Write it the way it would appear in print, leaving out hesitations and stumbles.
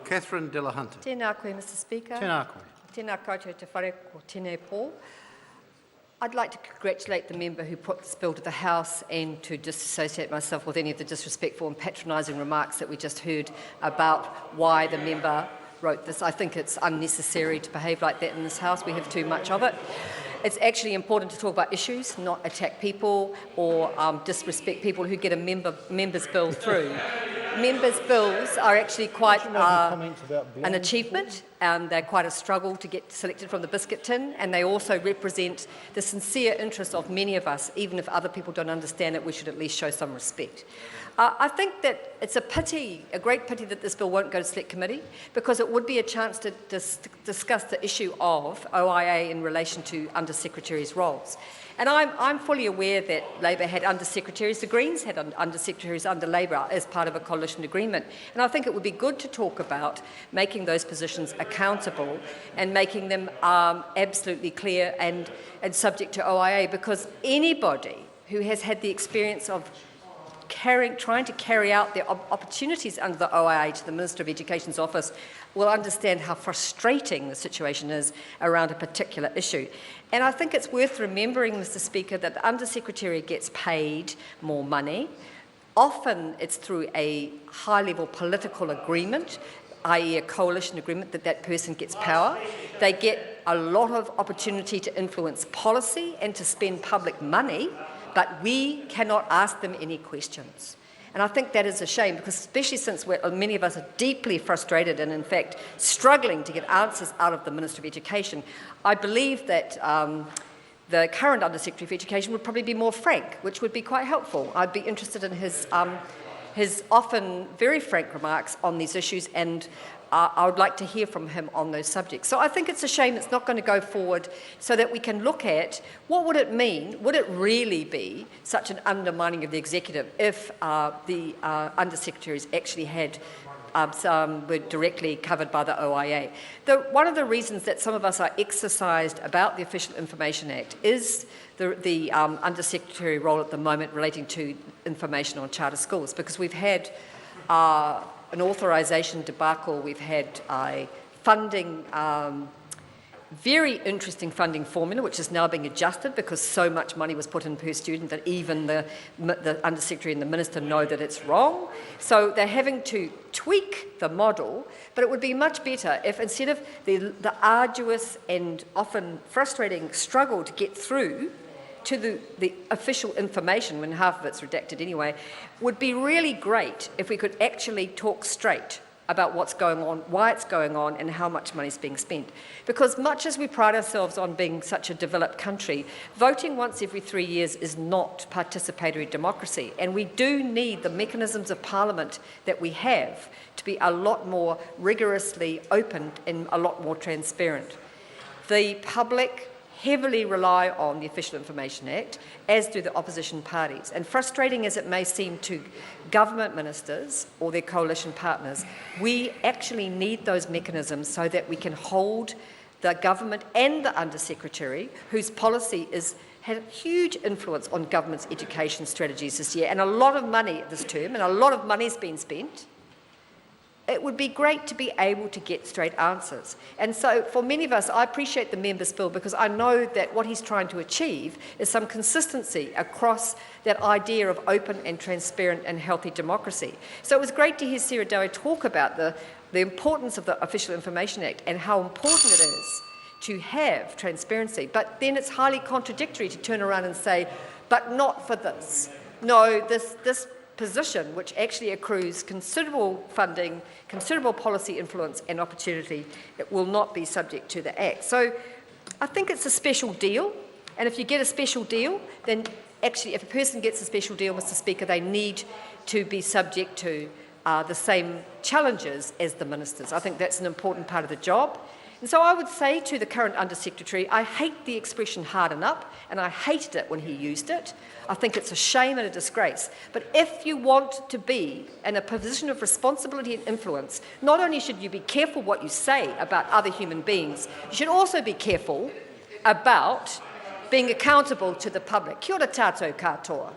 Catherine Delahunty. Tēnā koe, Mr Speaker. Tēnā koe. Tēnā koutou te whare ko tēnei pō. I'd like to congratulate the member who put this bill to the House and to disassociate myself with any of the disrespectful and patronising remarks that we just heard about why the member wrote this. I think it's unnecessary to behave like that in this House. We have too much of it. It's actually important to talk about issues, not attack people or disrespect people who get a member's bill through. Members' bills are actually quite an achievement, and they're quite a struggle to get selected from the biscuit tin, and they also represent the sincere interest of many of us. Even if other people don't understand it, we should at least show some respect. I think that it's a pity, a great pity, that this bill won't go to Select Committee, because it would be a chance to discuss the issue of OIA in relation to Under-Secretaries' roles. And I'm fully aware that Labor had Under-Secretaries, the Greens had Under-Secretaries under Labor as part of a coalition agreement. And I think it would be good to talk about making those positions accountable and making them absolutely clear and subject to OIA, because anybody who has had the experience of trying to carry out their opportunities under the OIA to the Minister of Education's office will understand how frustrating the situation is around a particular issue. And I think it's worth remembering, Mr Speaker, that the Under-Secretary gets paid more money. Often it's through a high-level political agreement, i.e. a coalition agreement, that person gets power. They get a lot of opportunity to influence policy and to spend public money, but we cannot ask them any questions. And I think that is a shame, because especially since many of us are deeply frustrated and in fact struggling to get answers out of the Minister of Education, I believe that the current Under-Secretary for Education would probably be more frank, which would be quite helpful. I'd be interested in his often very frank remarks on these issues, and I would like to hear from him on those subjects. So I think it's a shame it's not going to go forward, so that we can look at what would it mean, would it really be such an undermining of the executive if the Under-Secretaries actually were directly covered by the OIA. One of the reasons that some of us are exercised about the Official Information Act is the Under-Secretary role at the moment relating to information on charter schools, because we've had an authorisation debacle, we've had a funding, very interesting funding formula, which is now being adjusted because so much money was put in per student that even the Under-Secretary and the Minister know that it's wrong. So they're having to tweak the model, but it would be much better if, instead of the arduous and often frustrating struggle to get through to the official information, when half of it's redacted anyway, would be really great if we could actually talk straight about what's going on, why it's going on, and how much money is being spent. Because much as we pride ourselves on being such a developed country, voting once every 3 years is not participatory democracy, and we do need the mechanisms of Parliament that we have to be a lot more rigorously open and a lot more transparent. The public heavily rely on the Official Information Act, as do the opposition parties. And frustrating as it may seem to government ministers or their coalition partners, we actually need those mechanisms so that we can hold the government and the Under-Secretary, whose policy had a huge influence on government's education strategies this year, and a lot of money this term, and a lot of money's been spent. It would be great to be able to get straight answers. And so for many of us, I appreciate the member's bill, because I know that what he's trying to achieve is some consistency across that idea of open and transparent and healthy democracy. So it was great to hear Sarah Dowie talk about the importance of the Official Information Act and how important it is to have transparency. But then it's highly contradictory to turn around and say, but not for this. No, this position, which actually accrues considerable funding, considerable policy influence and opportunity, it will not be subject to the Act. So I think it's a special deal, and if you get a special deal, then actually if a person gets a special deal, Mr Speaker, they need to be subject to the same challenges as the ministers. I think that's an important part of the job. And so I would say to the current Under-Secretary, I hate the expression harden up, and I hated it when he used it. I think it's a shame and a disgrace. But if you want to be in a position of responsibility and influence, not only should you be careful what you say about other human beings, you should also be careful about being accountable to the public. Kia ora tātou katoa.